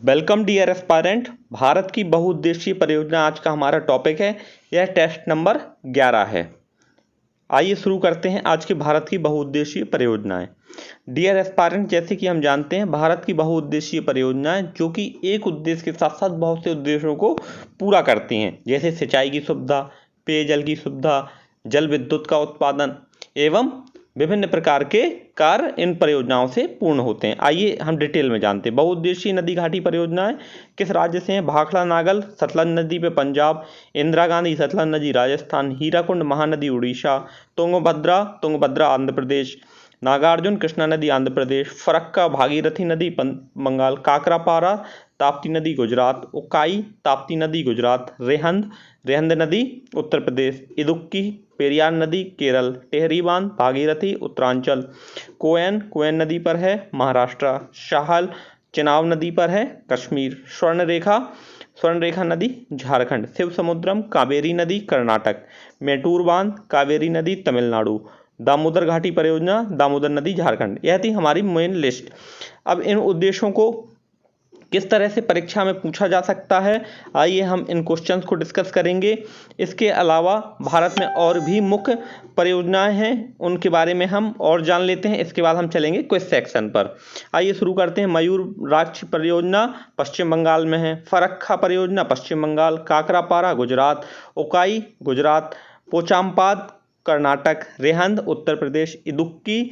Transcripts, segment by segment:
Welcome dear aspirant. Bharat की बहुउद्देशीय परियोजना आज का हमारा टॉपिक है। यह टेस्ट नंबर 11 है। आइए शुरू करते हैं आज की भारत की बहुउद्देशीय परियोजनाएं। डियर एस्पायरेंट, जैसे कि हम जानते हैं भारत की बहुउद्देशीय परियोजनाएं जो कि एक उद्देश्य के साथ साथ बहुत से उद्देश्यों को पूरा करती हैं, जैसे सिंचाई की सुविधा, पेयजल की सुविधा, जल विद्युत का उत्पादन एवं विभिन्न प्रकार के कार्य इन परियोजनाओं से पूर्ण होते हैं। आइए हम डिटेल में जानते हैं। बहुउद्देशीय नदी घाटी परियोजनाएं किस राज्य से हैं? भाखड़ा नागल सतलज नदी पे पंजाब, इंदिरा गांधी सतलज नदी राजस्थान, हीराकुंड महानदी उड़ीसा, तुंगभद्रा आंध्र प्रदेश, नागार्जुन कृष्णा नदी आंध्र प्रदेश, फरक्का भागीरथी नदी बंगाल, काकरापारा ताप्ती नदी गुजरात, उकाई ताप्ती नदी गुजरात, रेहंद नदी उत्तर प्रदेश, इदुक्की पेरियार नदी केरल, टेहरी बांध भागीरथी उत्तरांचल, कोयन नदी पर है महाराष्ट्र, शाहल चेनाब नदी पर है कश्मीर, स्वर्णरेखा नदी झारखंड, शिव समुद्रम कावेरी नदी कर्नाटक, मेटूर बांध कावेरी नदी तमिलनाडु, दामोदर घाटी परियोजना दामोदर नदी झारखंड। यह थी हमारी मेन लिस्ट। अब इन उद्देश्यों को किस तरह से परीक्षा में पूछा जा सकता है, आइए हम इन क्वेश्चंस को डिस्कस करेंगे। इसके अलावा भारत में और भी मुख्य परियोजनाएं हैं, उनके बारे में हम और जान लेते हैं। इसके बाद हम चलेंगे क्विज सेक्शन पर। आइए शुरू करते हैं। मयूर राक्ष परियोजना पश्चिम बंगाल में है, फरक्का परियोजना पश्चिम बंगाल, काकरापारा गुजरात, उकाई गुजरात, पोचामपाद कर्नाटक, रेहंद उत्तर प्रदेश, इदुक्की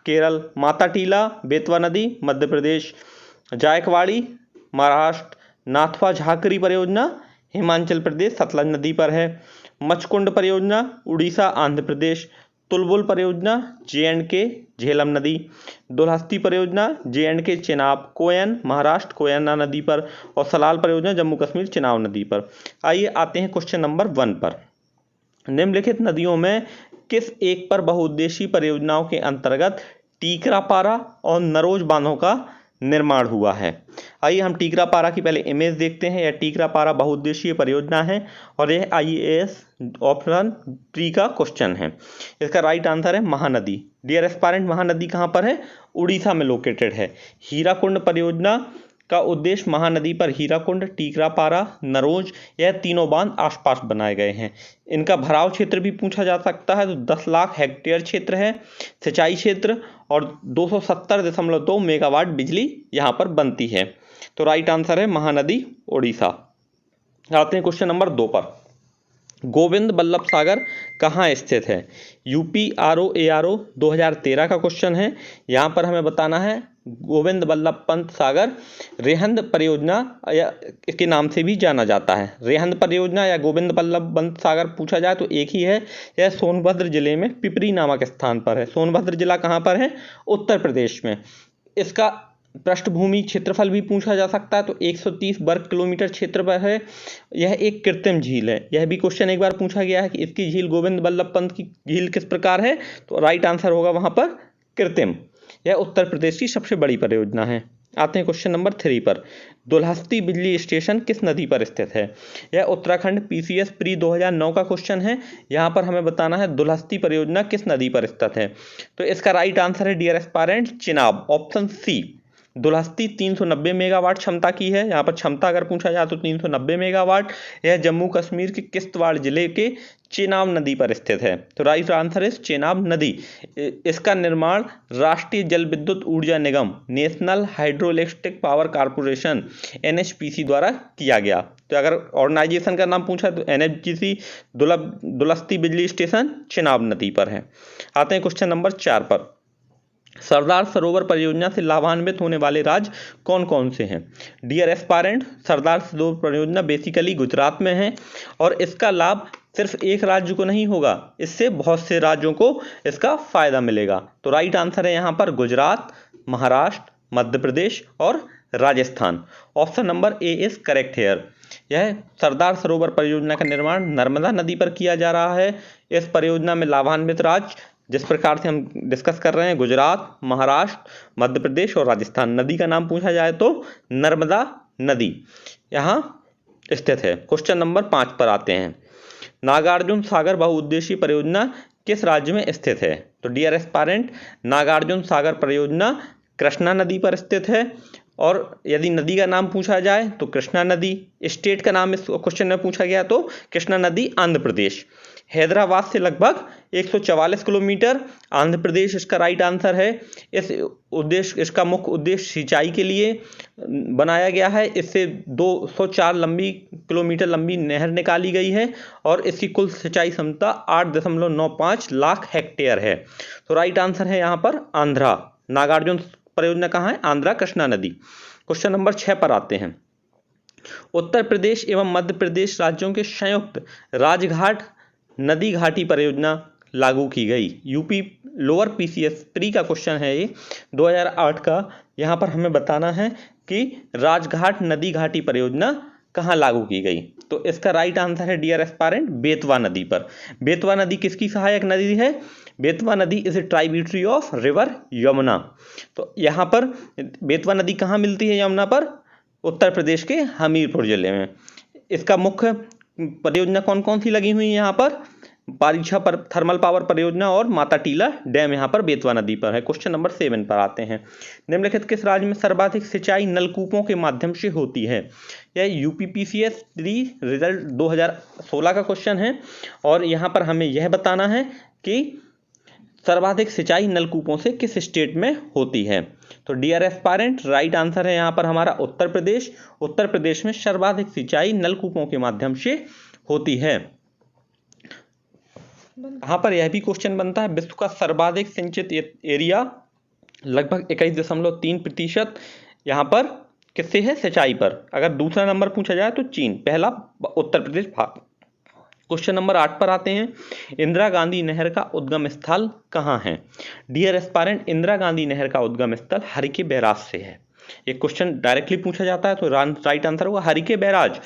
केरल, माताटीला बेतवा नदी मध्य प्रदेश, जायकवाड़ी महाराष्ट्र, नाथवा झाकरी परियोजना हिमाचल प्रदेश सतलज नदी पर है, मचकुंड परियोजना उड़ीसा आंध्र प्रदेश, तुलबुल परियोजना J&K झेलम नदी, दुलहस्ती परियोजना J&K चेनाब कोयन महाराष्ट्र कोयना नदी पर, और सलाल परियोजना जम्मू कश्मीर चेनाब नदी पर। आइए आते हैं क्वेश्चन नंबर 1 पर। निम्नलिखित नदियों में किस एक पर बहुउद्देशीय परियोजनाओं के अंतर्गत टीकरापारा और नरोज बांधों का निर्माण हुआ है? आइए हम टीकरापारा की पहले इमेज देखते हैं। यह टीकरापारा बहुउद्देशीय परियोजना है और यह IAS ऑप्शन 3 का क्वेश्चन है। इसका राइट आंसर है महानदी। डियर एस्पायरेंट, महानदी कहाँ पर है? उड़ीसा में लोकेटेड है। हीराकुंड परियोजना का उद्देश्य महानदी पर हीराकुंड, टीकरापारा, नरोज यह तीनों बांध आसपास बनाए गए हैं। इनका भराव क्षेत्र भी पूछा जा सकता है, तो 10 लाख हेक्टेयर क्षेत्र है सिंचाई क्षेत्र, और 270.2 मेगावाट बिजली यहाँ पर बनती है। तो राइट आंसर है महानदी उड़ीसा। आते हैं क्वेश्चन नंबर 2 पर। गोविंद बल्लभ सागर कहाँ स्थित है? UPRO-ARO 2013 का क्वेश्चन है। यहाँ पर हमें बताना है गोविंद बल्लभ पंत सागर रेहंद परियोजना या के नाम से भी जाना जाता है। रेहंद परियोजना या गोविंद बल्लभ पंत सागर पूछा जाए तो एक ही है। यह सोनभद्र जिले में पिपरी नामक स्थान पर है। सोनभद्र जिला कहाँ पर है? उत्तर प्रदेश में। इसका पृष्ठभूमि क्षेत्रफल भी पूछा जा सकता है, तो 130 वर्ग किलोमीटर क्षेत्र पर है। यह एक कृत्रिम झील है। यह भी क्वेश्चन एक बार पूछा गया है कि इसकी झील गोविंद बल्लभ पंत की झील किस प्रकार है, तो राइट आंसर होगा वहां पर कृत्रिम। यह उत्तर प्रदेश की सबसे बड़ी परियोजना है। आते हैं क्वेश्चन नंबर 3 पर। दुलहस्ती बिजली स्टेशन किस नदी पर स्थित है? यह उत्तराखंड PCS प्री 2009 का क्वेश्चन है। यहाँ पर हमें बताना है दुलहस्ती परियोजना किस नदी पर स्थित है, तो इसका राइट आंसर है dear aspirant Chenab, option C। Dulhasti 390 megawatt क्षमता की है। यहाँ पर क्षमता अगर पूछा जाए तो 390 मेगावाट। यह जम्मू कश्मीर के किश्तवाड़ जिले के चेनाब नदी पर स्थित है, तो राइट आंसर है चेनाब नदी। इसका निर्माण राष्ट्रीय जल विद्युत ऊर्जा निगम national hydroelectric power corporation NHPC द्वारा किया गया। तो अगर ऑर्गेनाइजेशन का नाम पूछा तो NHPC दुलहस्ती बिजली स्टेशन चेनाब नदी पर है। आते हैं क्वेश्चन नंबर 4 पर। सरदार सरोवर परियोजना से लाभान्वित होने वाले राज्य कौन कौन से हैं? डियर एस्पायरेंट, सरदार सरोवर परियोजना बेसिकली गुजरात में है और इसका लाभ सिर्फ एक राज्य को नहीं होगा, इससे बहुत से राज्यों को इसका फायदा मिलेगा। तो राइट आंसर है यहाँ पर गुजरात, महाराष्ट्र, मध्य प्रदेश और Rajasthan. Option number A is correct hair. यह सरदार सरोवर परियोजना का निर्माण नर्मदा नदी पर किया जा रहा है। इस परियोजना में लाभान्वित राज्य जिस प्रकार से हम डिस्कस कर रहे हैं गुजरात, महाराष्ट्र, मध्य प्रदेश और राजस्थान। नदी का नाम पूछा जाए तो नर्मदा नदी यहाँ स्थित है। क्वेश्चन नंबर 5 पर आते हैं। नागार्जुन सागर बहुउद्देशीय परियोजना किस राज्य में स्थित है? तो डियर एस्पायरेंट, नागार्जुन सागर परियोजना कृष्णा नदी पर स्थित है और यदि नदी का नाम पूछा जाए तो कृष्णा नदी। स्टेट का नाम इस क्वेश्चन में पूछा गया तो कृष्णा नदी आंध्र प्रदेश। हैदराबाद से लगभग 144 किलोमीटर, आंध्र प्रदेश इसका राइट आंसर है। इसका मुख्य उद्देश्य सिंचाई के लिए बनाया गया है। इससे 204 किलोमीटर लंबी नहर निकाली गई है और इसकी कुल सिंचाई क्षमता 8.95 लाख हेक्टेयर है। तो राइट आंसर है यहाँ पर आंध्रा। नागार्जुन परियोजना कहाँ है? आंध्रा कृष्णा नदी। क्वेश्चन नंबर 6 पर आते हैं। उत्तर प्रदेश एवं मध्य प्रदेश राज्यों के संयुक्त राजघाट नदी घाटी परियोजना लागू की गई। यूपी लोअर पीसीएस प्री का क्वेश्चन है ये 2008 का। यहाँ पर हमें बताना है कि राजघाट नदी घाटी परियोजना कहाँ लागू की गई। तो इसका राइट आंसर है डियर एस्पायरेंट बेतवा नदी पर। बेतवा नदी किसकी सहायक नदी है? बेतवा नदी is a tributary of river Yamuna. तो यहाँ पर बेतवा नदी कहाँ मिलती है यमुना पर? उत्तर प्रदेश के हमीरपुर जिले में। इसका मुख्य परियोजना कौन कौन सी लगी हुई है यहाँ पर? पारीछा पर थर्मल पावर परियोजना और माता टीला डैम यहाँ पर बेतवा नदी पर है। क्वेश्चन नंबर 7 पर आते हैं। निम्नलिखित किस राज्य में सर्वाधिक सिंचाई नलकूपों के माध्यम से होती है? यह यूपीपीसीएस रिजल्ट 2016 का क्वेश्चन है और यहाँ पर हमें यह बताना है कि सर्वाधिक सिंचाई नलकूपों से किस स्टेट में होती है। तो डियर एस्पायरेंट राइट आंसर है यहाँ पर हमारा उत्तर प्रदेश। उत्तर प्रदेश में सर्वाधिक सिंचाई नलकूपों के माध्यम से होती है। यहाँ पर यह भी क्वेश्चन बनता है, विश्व का सर्वाधिक सिंचित एरिया लगभग 21.3% यहाँ पर किससे है? सिंचाई पर। अगर दूसरा नंबर पूछा जाए तो चीन, पहला उत्तर प्रदेश भारत। क्वेश्चन नंबर 8 पर आते हैं। इंदिरा गांधी नहर का उद्गम स्थल कहाँ है? डियर एस्पायरेंट इंदिरा गांधी नहर का उद्गम स्थल हरिके बैराज से है। एक क्वेश्चन डायरेक्टली पूछा जाता है तो राइट आंसर होगा हरिके बैराज।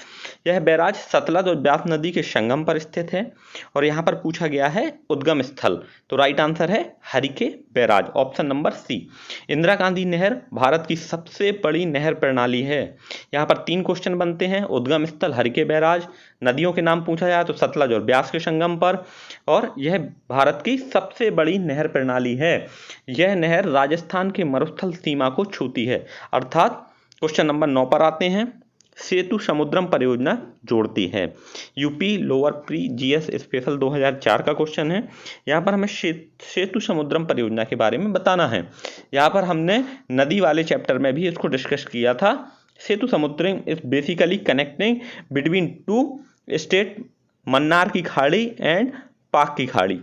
यह बैराज सतलज और ब्यास नदी के संगम पर स्थित है और यहाँ पर पूछा गया है उद्गम स्थल। तो राइट आंसर है Harike barrage, option number C. Indira Gandhi नहर भारत की सबसे बड़ी नहर प्रणाली है। यहाँ पर 3 क्वेश्चन बनते हैं। उद्गम स्थल हरिके बैराज, नदियों के नाम पूछा जाए तो सतलज और ब्यास के संगम पर, और यह भारत की सबसे बड़ी नहर प्रणाली है। यह नहर राजस्थान के मरुस्थल सीमा को छूती है। अर्थात क्वेश्चन नंबर 9 पर आते हैं। सेतु समुद्रम परियोजना जोड़ती है। UP lower pre GS special 2004 का क्वेश्चन है। यहाँ पर हमें सेतु समुद्रम परियोजना के बारे में बताना है। यहाँ पर हमने नदी वाले चैप्टर में भी इसको डिस्कस किया था। Sethu Samudram is basically connecting between 2 state, Mannar की खाड़ी एंड पाक की खाड़ी।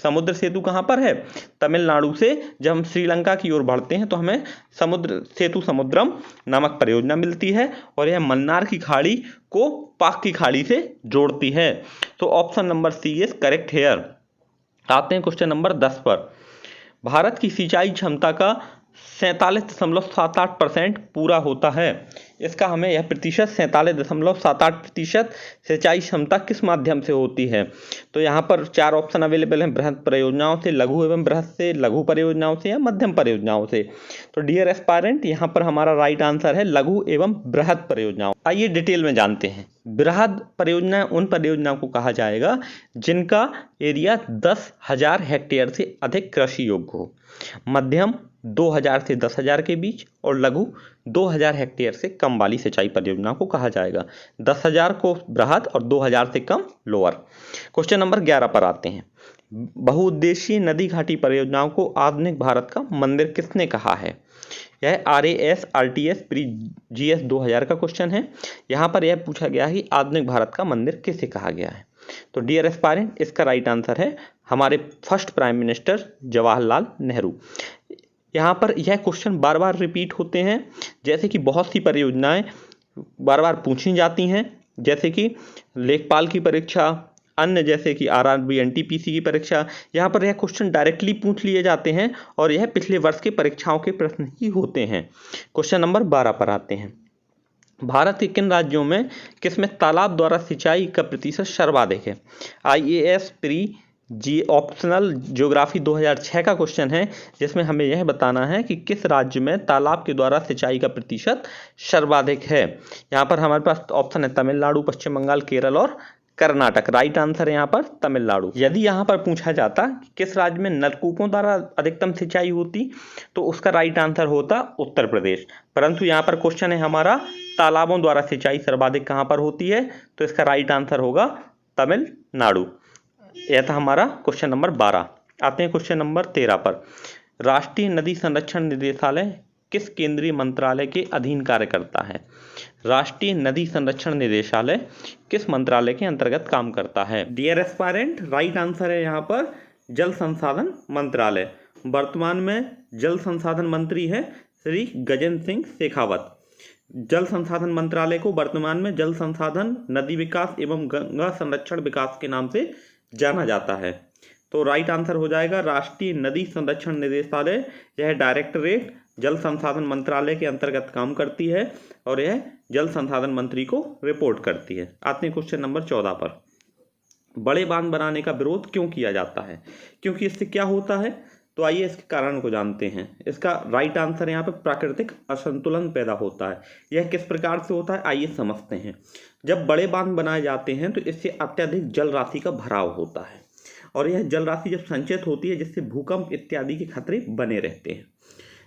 समुद्र सेतु कहाँ पर है? तमिलनाडु से जब हम श्रीलंका की ओर बढ़ते हैं तो हमें समुद्र सेतु समुद्रम नामक परियोजना मिलती है और यह मन्नार की खाड़ी को पाक की खाड़ी से जोड़ती है। तो option number C is correct here. आते हैं क्वेश्चन नंबर 10 पर। भारत की सिंचाई क्षमता का 47.78% पूरा होता है। इसका हमें यह प्रतिशत 47.78% सिंचाई क्षमता किस माध्यम से होती है? तो यहाँ पर 4 ऑप्शन अवेलेबल हैं। बृहद परियोजनाओं से, लघु एवं बृहद से, लघु परियोजनाओं से या मध्यम परियोजनाओं से। तो डियर एस्पायरेंट यहाँ पर हमारा राइट आंसर है लघु एवं बृहद परियोजनाओं। आइए डिटेल में जानते हैं। बृहद परियोजना उन परियोजनाओं को कहा जाएगा जिनका एरिया 10,000 हेक्टेयर से अधिक कृषि योग्य हो। मध्यम 2,000 से 10,000 के बीच और लघु 2,000 हेक्टेयर से कम वाली सिंचाई परियोजना को कहा जाएगा। 10,000 को बृहद और 2,000 से कम लोअर। क्वेश्चन नंबर 11 पर आते हैं। बहुउद्देशीय नदी घाटी परियोजनाओं को आधुनिक भारत का मंदिर किसने कहा है? यह RAS-RTS प्री GS 2000 का क्वेश्चन है। यहाँ पर यह पूछा गया है कि आधुनिक भारत का मंदिर किसे कहा गया है। तो डियर एस्पायरेंट इसका राइट आंसर है हमारे first prime minister Jawaharlal Nehru. यहाँ पर यह क्वेश्चन बार बार रिपीट होते हैं, जैसे कि बहुत सी परियोजनाएं बार बार पूछी जाती हैं, जैसे कि लेखपाल की परीक्षा, अन्य जैसे कि RRB NTPC की परीक्षा। यहाँ पर यह क्वेश्चन डायरेक्टली पूछ लिए जाते हैं और यह पिछले वर्ष के परीक्षाओं के प्रश्न ही होते हैं। क्वेश्चन नंबर 12 पर आते हैं। भारत के किन राज्यों में किसमें तालाब द्वारा सिंचाई का प्रतिशत सर्वाधिक है? IAS प्री ऑप्शनल ज्योग्राफी 2006 का क्वेश्चन है, जिसमें हमें यह बताना है कि किस राज्य में तालाब के द्वारा सिंचाई का प्रतिशत सर्वाधिक है। यहाँ पर हमारे पास ऑप्शन है तमिलनाडु, पश्चिम बंगाल, केरल और कर्नाटक। राइट आंसर है यहाँ पर तमिलनाडु। यदि यहाँ पर पूछा जाता कि किस राज्य में नलकूपों द्वारा अधिकतम सिंचाई होती, तो उसका राइट आंसर होता उत्तर प्रदेश। परंतु यहाँ पर क्वेश्चन है हमारा तालाबों द्वारा सिंचाई सर्वाधिक कहाँ पर होती है, तो इसका राइट आंसर होगा तमिलनाडु। यह था हमारा क्वेश्चन नंबर 12। आते हैं क्वेश्चन नंबर 13 पर। राष्ट्रीय नदी संरक्षण निदेशालय किस केंद्रीय मंत्रालय के अधीन कार्य करता है? राष्ट्रीय नदी संरक्षण निदेशालय किस मंत्रालय के अंतर्गत काम करता है? डियर एस्पायरेंट, राइट आंसर है यहाँ पर जल संसाधन मंत्रालय। वर्तमान में जल संसाधन मंत्री हैं श्री गजेंद्र सिंह शेखावत। जल संसाधन मंत्रालय को वर्तमान में जल संसाधन, नदी विकास एवं गंगा संरक्षण विकास के नाम से जाना जाता है। तो राइट आंसर हो जाएगा राष्ट्रीय नदी संरक्षण निदेशालय। यह डायरेक्टरेट जल संसाधन मंत्रालय के अंतर्गत काम करती है और यह जल संसाधन मंत्री को रिपोर्ट करती है। आते हैं क्वेश्चन नंबर 14 पर। बड़े बांध बनाने का विरोध क्यों किया जाता है? क्योंकि इससे क्या होता है, तो आइए इसके कारण को जानते हैं। इसका राइट आंसर यहाँ पे प्राकृतिक असंतुलन पैदा होता है। यह किस प्रकार से होता है, आइए समझते हैं। जब बड़े बांध बनाए जाते हैं तो इससे अत्यधिक जल राशि का भराव होता है और यह जल राशि जब संचित होती है जिससे भूकंप इत्यादि के खतरे बने रहते हैं।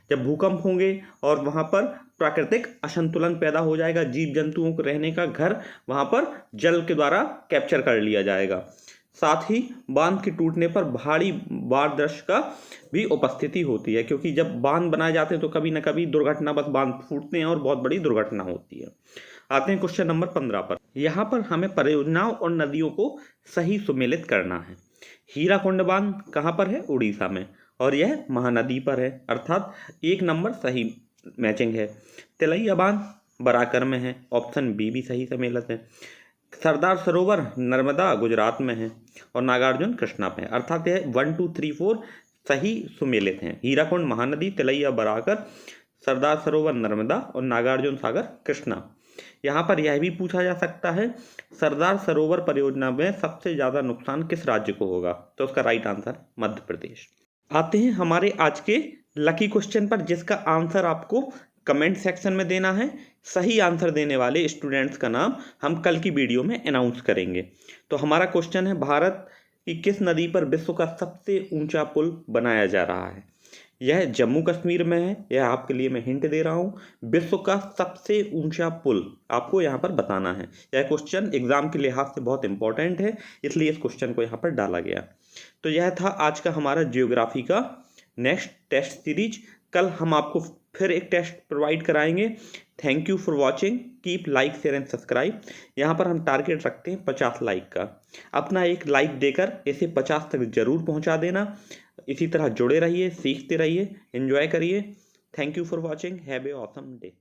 जब भूकंप होंगे और वहाँ पर प्राकृतिक असंतुलन पैदा हो जाएगा, जीव जंतुओं को रहने का घर वहाँ पर जल के द्वारा कैप्चर कर लिया जाएगा। साथ ही बांध के टूटने पर भारी बाढ़ दृश्य का भी उपस्थिति होती है, क्योंकि जब बांध बनाए जाते हैं तो कभी न कभी दुर्घटना, बस बांध फूटते हैं और बहुत बड़ी दुर्घटना होती है। आते हैं क्वेश्चन नंबर 15 पर। यहाँ पर हमें परियोजनाओं और नदियों को सही सुमेलित करना है। हीराकुंड बांध कहाँ पर है? उड़ीसा में, और यह महानदी पर है, अर्थात 1 नंबर सही मैचिंग है। तिलैया बांध बराकर में है, ऑप्शन बी भी सही सम्मिलित है। सरदार सरोवर नर्मदा गुजरात में है और नागार्जुन कृष्णा में है, अर्थात यह 1 2 3 4 सही सुमेलित हैं। हीराकुंड महानदी, तिलैया बराकर, सरदार सरोवर नर्मदा और नागार्जुन सागर कृष्णा। यहाँ पर यह भी पूछा जा सकता है सरदार सरोवर परियोजना में सबसे ज़्यादा नुकसान किस राज्य को होगा, तो उसका राइट आंसर मध्य प्रदेश। आते हैं हमारे आज के लकी क्वेश्चन पर, जिसका आंसर आपको कमेंट सेक्शन में देना है। सही आंसर देने वाले स्टूडेंट्स का नाम हम कल की वीडियो में अनाउंस करेंगे। तो हमारा क्वेश्चन है, भारत की किस नदी पर विश्व का सबसे ऊंचा पुल बनाया जा रहा है? यह जम्मू कश्मीर में है। यह आपके लिए मैं हिंट दे रहा हूँ। विश्व का सबसे ऊंचा पुल आपको यहाँ पर बताना है। यह क्वेश्चन एग्जाम के लिहाज से बहुत इंपॉर्टेंट है, इसलिए इस क्वेश्चन को यहाँ पर डाला गया। तो यह था आज का हमारा जियोग्राफी का नेक्स्ट टेस्ट सीरीज। कल हम आपको फिर एक टेस्ट प्रोवाइड कराएंगे। Thank you for watching. Keep like, share and subscribe. यहाँ पर हम टारगेट रखते हैं 50 लाइक का। अपना एक लाइक देकर इसे 50 तक जरूर पहुँचा देना। इसी तरह जुड़े रहिए, सीखते रहिए, एंजॉय करिए। Thank you for watching. Have a awesome day.